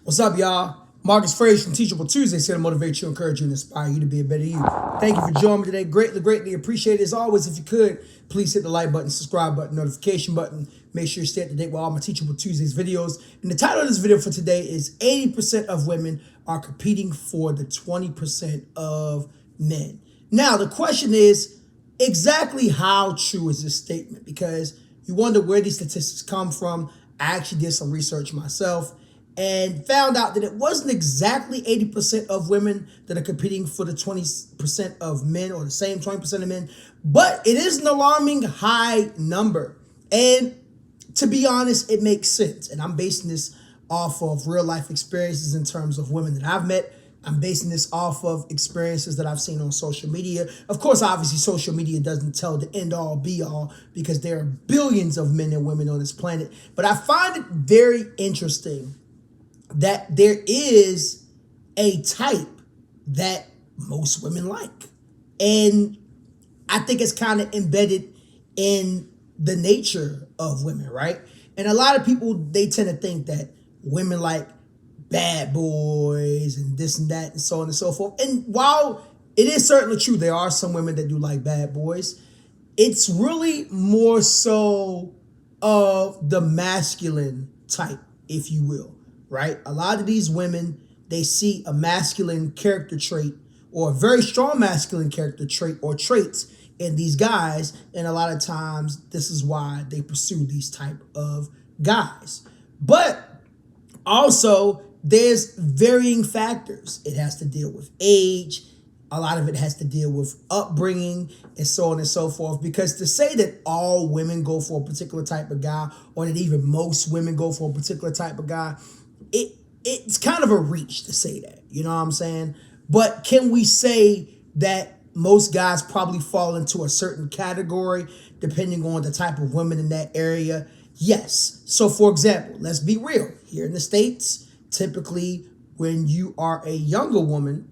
What's up, y'all? Marcus Frazier from Teachable Tuesdays here to motivate you, encourage you, and inspire you to be a better you. Thank you for joining me today. Greatly appreciate it. As always, if you could, please hit the like button, subscribe button, notification button. Make sure you stay up to date with all my Teachable Tuesdays videos. And the title of this video for today is 80% of women are competing for the 20% of men. Now, the question is, exactly how true is this statement? Because you wonder where these statistics come from. I actually did some research myself and found out that it wasn't exactly 80% of women that are competing for the 20% of men, or the same 20% of men, but it is an alarming high number. And to be honest, it makes sense. And I'm basing this off of real life experiences in terms of women that I've met. I'm basing this off of experiences that I've seen on social media. Of course, obviously, social media doesn't tell the end all be all, because there are billions of men and women on this planet. But I find it very interesting that there is a type that most women like. And I think it's kind of embedded in the nature of women, right? And a lot of people, they tend to think that women like bad boys and this and that and so on and so forth. And while it is certainly true, there are some women that do like bad boys, it's really more so of the masculine type, if you will. Right? A lot of these women, they see a masculine character trait, or a very strong masculine character trait or traits in these guys. And a lot of times this is why they pursue these type of guys. But also there's varying factors. It has to deal with age. A lot of it has to deal with upbringing and so on and so forth. Because to say that all women go for a particular type of guy, or that even most women go for a particular type of guy, it's kind of a reach to say that, you know what I'm saying? But can we say that most guys probably fall into a certain category depending on the type of women in that area? Yes. So for example, let's be real. Here in the States, typically when you are a younger woman,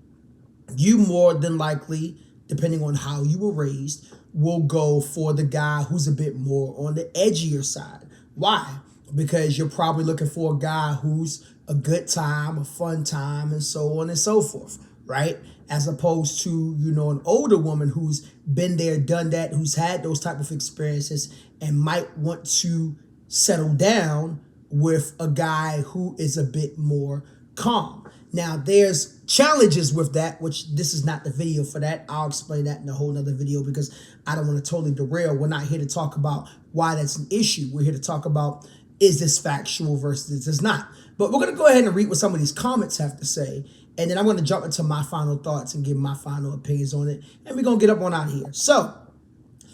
you more than likely, depending on how you were raised, will go for the guy who's a bit more on the edgier side. Why? Because you're probably looking for a guy who's a good time, a fun time, and so on and so forth, right? As opposed to, you know, an older woman who's been there, done that, who's had those type of experiences and might want to settle down with a guy who is a bit more calm. Now, there's challenges with that, which this is not the video for that. I'll explain that in a whole nother video, because I don't want to totally derail. We're not here to talk about why that's an issue. We're here to talk about, is this factual versus this is not. But we're going to go ahead and read what some of these comments have to say. And then I'm going to jump into my final thoughts and give my final opinions on it. And we're going to get up on out of here. So,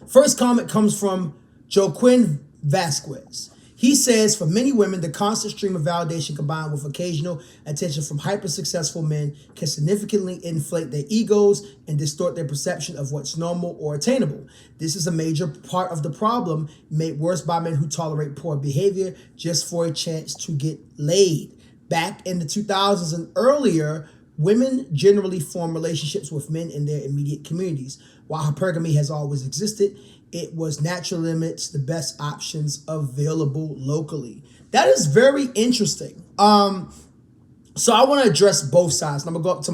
first comment comes from Joaquin Vasquez. He says, for many women, the constant stream of validation combined with occasional attention from hyper-successful men can significantly inflate their egos and distort their perception of what's normal or attainable. This is a major part of the problem, made worse by men who tolerate poor behavior just for a chance to get laid. Back in the 2000s and earlier, women generally form relationships with men in their immediate communities. While hypergamy has always existed, it was natural limits, the best options available locally. That is very interesting. So I want to address both sides. I'm gonna go up to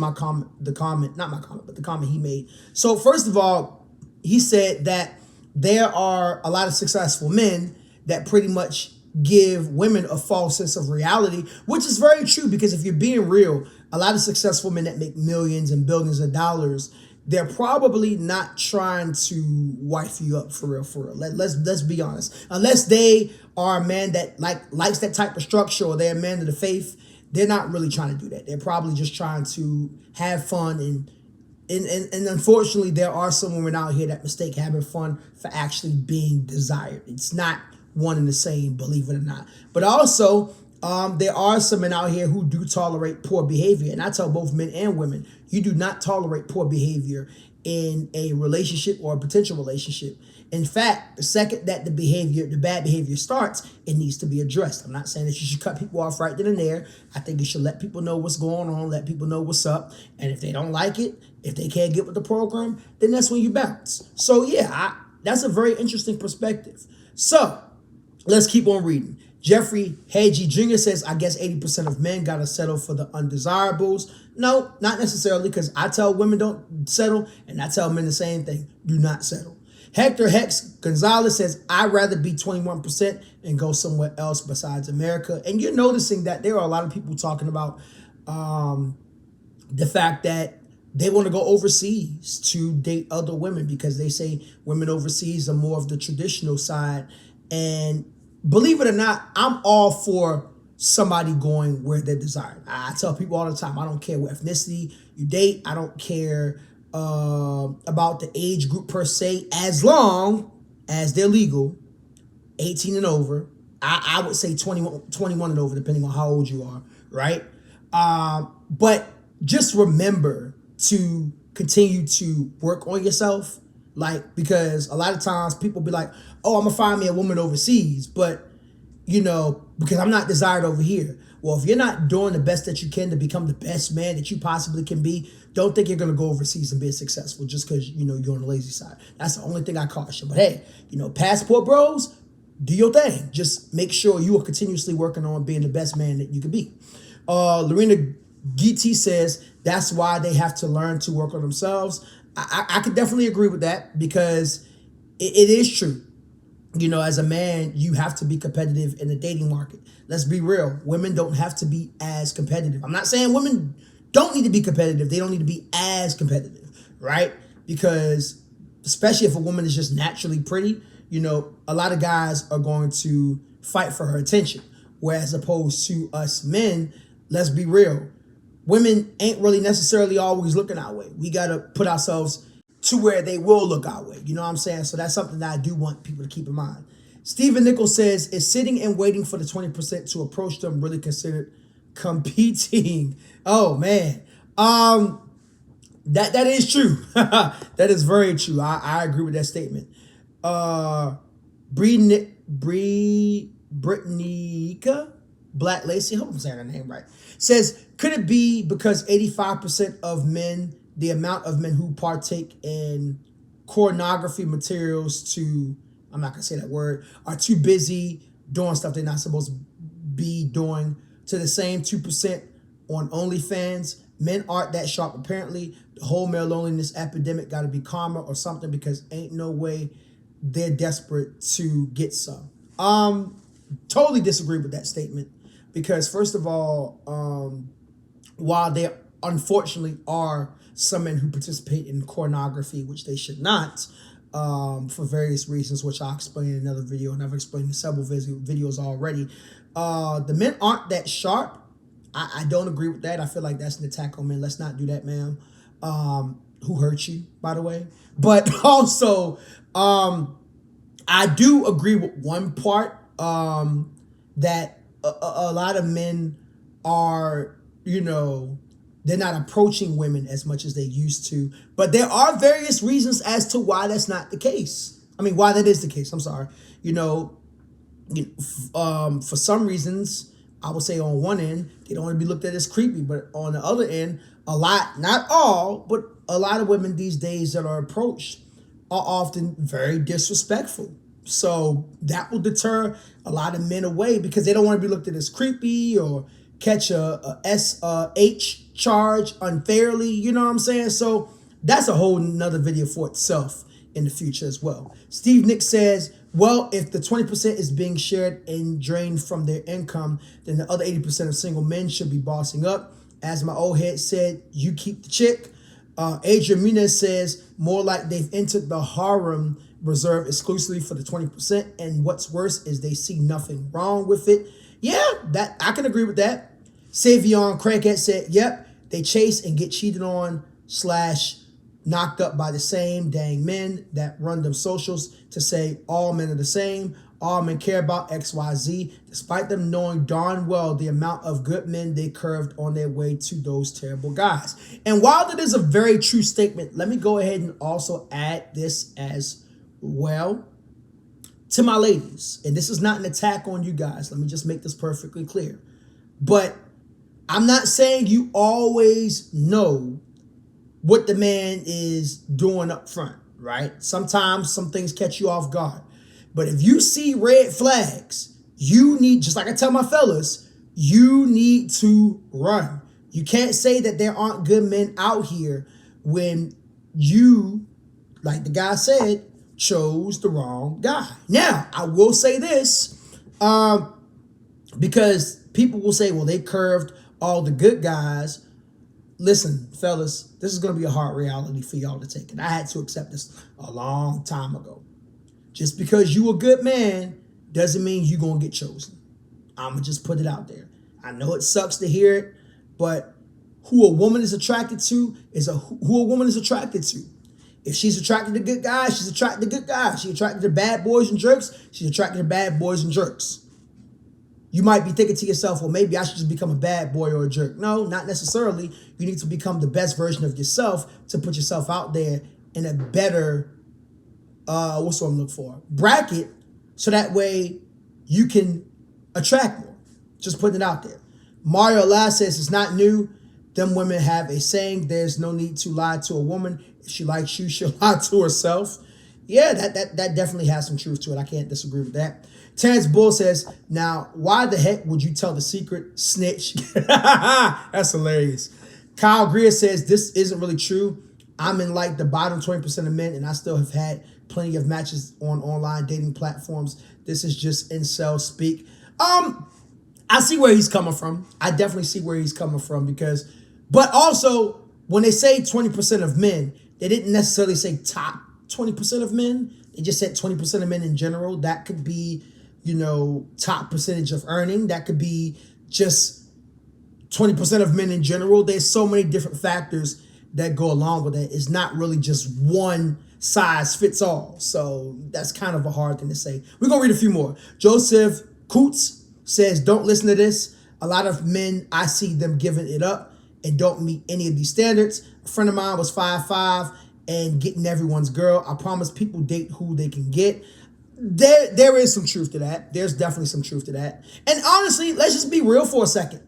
the comment he made. So first of all, he said that there are a lot of successful men that pretty much give women a false sense of reality, which is very true, because if you're being real, a lot of successful men that make millions and billions of dollars, they're probably not trying to wife you up for real, for real. Let's be honest. Unless they are a man that likes that type of structure, or they're a man of the faith, they're not really trying to do that. They're probably just trying to have fun. And unfortunately, there are some women out here that mistake having fun for actually being desired. It's not one and the same, believe it or not. But also, there are some men out here who do tolerate poor behavior. And I tell both men and women, you do not tolerate poor behavior in a relationship or a potential relationship. In fact, the second that the bad behavior starts, it needs to be addressed. I'm not saying that you should cut people off right then and there. I think you should let people know what's going on, let people know what's up. And if they don't like it, if they can't get with the program, then that's when you bounce. So yeah, that's a very interesting perspective. So let's keep on reading. Jeffrey Hagee Jr. says, I guess 80% of men got to settle for the undesirables. No, not necessarily, because I tell women don't settle, and I tell men the same thing. Do not settle. Hector Hex Gonzalez says, I'd rather be 21% and go somewhere else besides America. And you're noticing that there are a lot of people talking about the fact that they want to go overseas to date other women because they say women overseas are more of the traditional side. And believe it or not, I'm all for somebody going where they're desired. I tell people all the time, I don't care what ethnicity you date. I don't care about the age group per se, as long as they're legal, 18 and over. I would say 21 and over, depending on how old you are, right? But just remember to continue to work on yourself. Like, because a lot of times people be like, oh, I'm gonna find me a woman overseas, but because I'm not desired over here. Well, if you're not doing the best that you can to become the best man that you possibly can be, don't think you're gonna go overseas and be successful just because you're on the lazy side. That's the only thing I caution. But hey, passport bros, do your thing. Just make sure you are continuously working on being the best man that you can be. Lorena Giti says that's why they have to learn to work on themselves. I could definitely agree with that because it is true. As a man, you have to be competitive in the dating market. Let's be real. Women don't have to be as competitive. I'm not saying women don't need to be competitive. They don't need to be as competitive, right? Because especially if a woman is just naturally pretty, a lot of guys are going to fight for her attention. Whereas opposed to us men, let's be real. Women ain't really necessarily always looking our way. We got to put ourselves to where they will look our way. You know what I'm saying? So that's something that I do want people to keep in mind. Stephen Nichols says, is sitting and waiting for the 20% to approach them really considered competing? Oh, man. That is true. That is very true. I agree with that statement. Brittanyka Black Lacey, I hope I'm saying her name right, says, could it be because 85% of men, the amount of men who partake in pornography materials I'm not going to say that word, are too busy doing stuff they're not supposed to be doing, to the same 2% on OnlyFans? Men aren't that sharp, apparently. The whole male loneliness epidemic got to be calmer or something, because ain't no way they're desperate to get some. Totally disagree with that statement, because first of all, while there unfortunately are some men who participate in pornography, which they should not, for various reasons, which I'll explain in another video, and I've explained in several videos already. The men aren't that sharp. I don't agree with that. I feel like that's an attack on men. Let's not do that, ma'am. Who hurt you, by the way? But also, I do agree with one part, that a lot of men are, they're not approaching women as much as they used to. But there are various reasons as to why that's not the case. I mean, why that is the case. I'm sorry. For some reasons, I would say on one end, they don't want to be looked at as creepy. But on the other end, a lot, not all, but a lot of women these days that are approached are often very disrespectful. So that will deter a lot of men away, because they don't want to be looked at as creepy or catch a SH charge unfairly. You know what I'm saying? So that's a whole nother video for itself in the future as well. Steve Nick says, well, if the 20% is being shared and drained from their income, then the other 80% of single men should be bossing up. As my old head said, you keep the chick. Adrian Mina says, more like they've entered the harem reserved exclusively for the 20%. And what's worse is they see nothing wrong with it. Yeah, that I can agree with that. Savion Craighead said, yep, they chase and get cheated on / knocked up by the same dang men that run them socials to say all men are the same. All men care about XYZ, despite them knowing darn well the amount of good men they curved on their way to those terrible guys. And while that is a very true statement, let me go ahead and also add this as well to my ladies. And this is not an attack on you guys. Let me just make this perfectly clear. But I'm not saying you always know what the man is doing up front, right? Sometimes some things catch you off guard. But if you see red flags You need, just like I tell my fellas, you need to run. You can't say that there aren't good men out here when you, like the guy said, chose the wrong guy. Now, I will say this, because people will say, well, they curved all the good guys. Listen, fellas, this is going to be a hard reality for y'all to take. And I had to accept this a long time ago. Just because you a good man doesn't mean you're going to get chosen. I'm going to just put it out there. I know it sucks to hear it, but who a woman is attracted to is who a woman is attracted to. If she's attracted to good guys, she's attracted to good guys. She's attracted to bad boys and jerks, she's attracted to bad boys and jerks. You might be thinking to yourself, well, maybe I should just become a bad boy or a jerk. No, not necessarily. You need to become the best version of yourself to put yourself out there in a better, what's what I'm looking for? Bracket, so that way you can attract more. Just putting it out there. Mario Last says it's not new. Them women have a saying, there's no need to lie to a woman. If she likes you, she'll lie to herself. Yeah, that definitely has some truth to it. I can't disagree with that. Terrence Bull says, now, why the heck would you tell the secret, snitch? That's hilarious. Kyle Greer says, this isn't really true. I'm in like the bottom 20% of men, and I still have had plenty of matches on online dating platforms. This is just incel speak. I see where he's coming from. I definitely see where he's coming from because, but also when they say 20% of men, they didn't necessarily say top 20% of men. They just said 20% of men in general. That could be, top percentage of earning. That could be just 20% of men in general. There's so many different factors that go along with it. It's not really just one size fits all. So that's kind of a hard thing to say. We're going to read a few more. Joseph Coots says, don't listen to this. A lot of men, I see them giving it up and don't meet any of these standards. A friend of mine was 5'5" and getting everyone's girl. I promise people date who they can get. There is some truth to that. There's definitely some truth to that. And honestly, let's just be real for a second.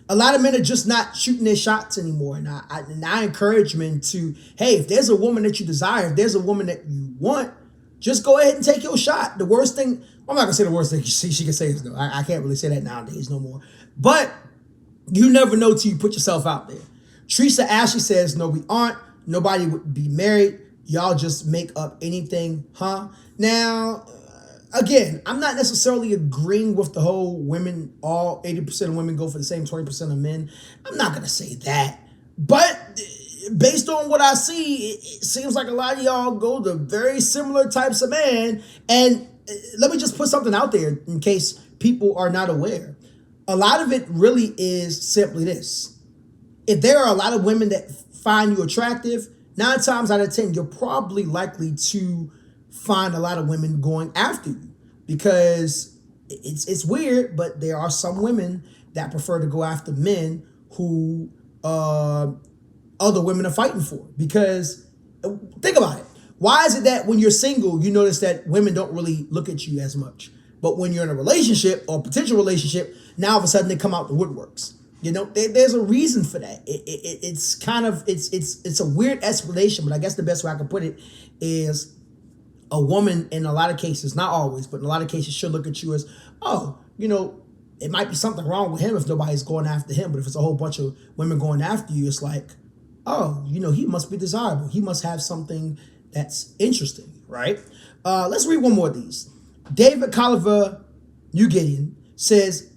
A lot of men are just not shooting their shots anymore. And I encourage men to, hey, if there's a woman that you desire, if there's a woman that you want, just go ahead and take your shot. The worst thing, I'm not going to say the worst thing she can say is no. I can't really say that nowadays no more. But you never know till you put yourself out there. Teresa Ashley says, no, we aren't. Nobody would be married. Y'all just make up anything, huh? Now, again, I'm not necessarily agreeing with the whole women, all 80% of women go for the same 20% of men. I'm not going to say that. But based on what I see, it seems like a lot of y'all go to very similar types of men. And let me just put something out there in case people are not aware. A lot of it really is simply this. If there are a lot of women that find you attractive, 9 times out of 10, you're probably likely to find a lot of women going after you because it's weird, but there are some women that prefer to go after men who other women are fighting for. Because think about it. Why is it that when you're single, you notice that women don't really look at you as much? But when you're in a relationship or potential relationship, now all of a sudden they come out the woodworks. There's a reason for that. It's kind of, it's a weird explanation, but I guess the best way I can put it is a woman in a lot of cases, not always, but in a lot of cases should look at you as, oh, it might be something wrong with him if nobody's going after him. But if it's a whole bunch of women going after you, it's like, oh, he must be desirable. He must have something that's interesting, right? Let's read one more of these. David Colliver New Gideon says,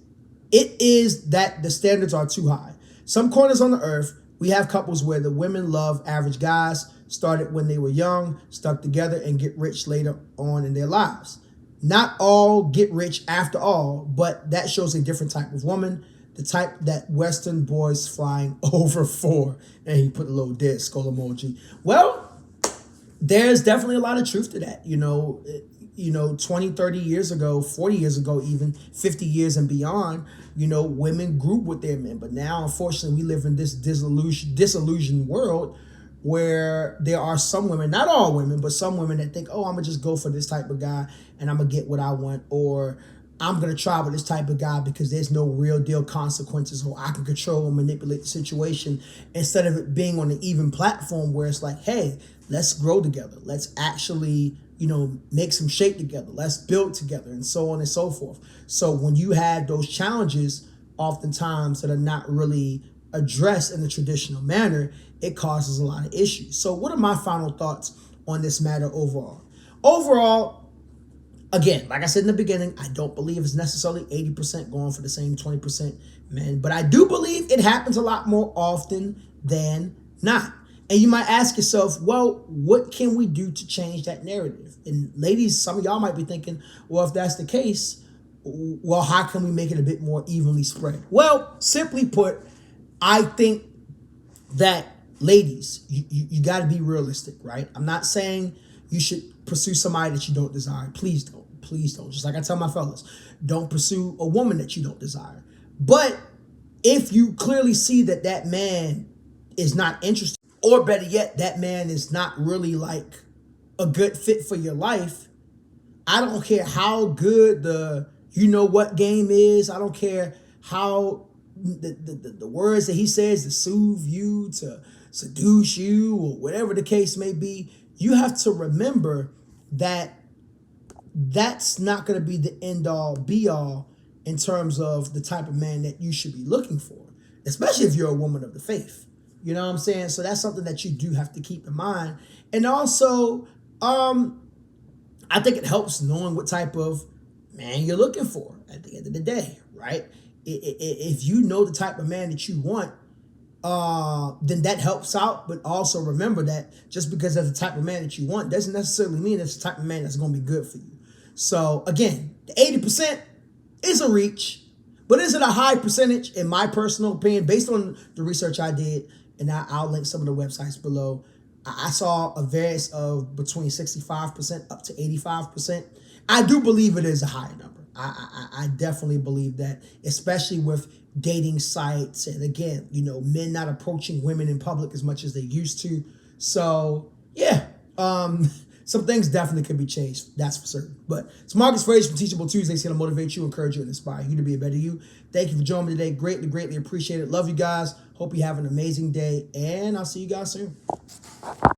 it is that the standards are too high. Some corners on the earth, we have couples where the women love average guys, started when they were young, stuck together, and get rich later on in their lives. Not all get rich after all, but that shows a different type of woman, the type that Western boys flying over for. And he put a little dead skull emoji. Well, there's definitely a lot of truth to that. 20, 30 years ago, 40 years ago, even 50 years and beyond, women grew with their men. But now, unfortunately, we live in this disillusioned world where there are some women, not all women, but some women that think, oh, I'm going to just go for this type of guy and I'm going to get what I want. Or I'm going to try with this type of guy because there's no real deal consequences, or I can control and manipulate the situation, instead of it being on an even platform where it's like, hey, let's grow together. Let's actually make some shape together. Let's build together, and so on and so forth. So when you have those challenges, oftentimes that are not really addressed in the traditional manner, it causes a lot of issues. So what are my final thoughts on this matter overall? Overall, again, like I said in the beginning, I don't believe it's necessarily 80% going for the same 20% men, but I do believe it happens a lot more often than not. And you might ask yourself, well, what can we do to change that narrative? And ladies, some of y'all might be thinking, well, if that's the case, well, how can we make it a bit more evenly spread? Well, simply put, I think that ladies, you got to be realistic, right? I'm not saying you should pursue somebody that you don't desire. Please don't. Please don't. Just like I tell my fellas, don't pursue a woman that you don't desire. But if you clearly see that that man is not interested, or better yet, that man is not really like a good fit for your life, I don't care how good the what game is. I don't care how the words that he says to soothe you, to seduce you, or whatever the case may be. You have to remember that that's not going to be the end all be all in terms of the type of man that you should be looking for, especially if you're a woman of the faith. You know what I'm saying? So that's something that you do have to keep in mind. And also, I think it helps knowing what type of man you're looking for at the end of the day, right? If you know the type of man that you want, then that helps out. But also remember that just because that's the type of man that you want doesn't necessarily mean that's the type of man that's going to be good for you. So again, the 80% is a reach, but is it a high percentage in my personal opinion, based on the research I did, and I'll link some of the websites below. I saw a variance of between 65% up to 85%. I do believe it is a higher number. I definitely believe that, especially with dating sites, and again, men not approaching women in public as much as they used to. So yeah, some things definitely could be changed. That's for certain. But it's Marcus Frazier from Teachable Tuesdays, here to motivate you, encourage you, and inspire you to be a better you. Thank you for joining me today. Greatly, greatly appreciate it. Love you guys. Hope you have an amazing day, and I'll see you guys soon.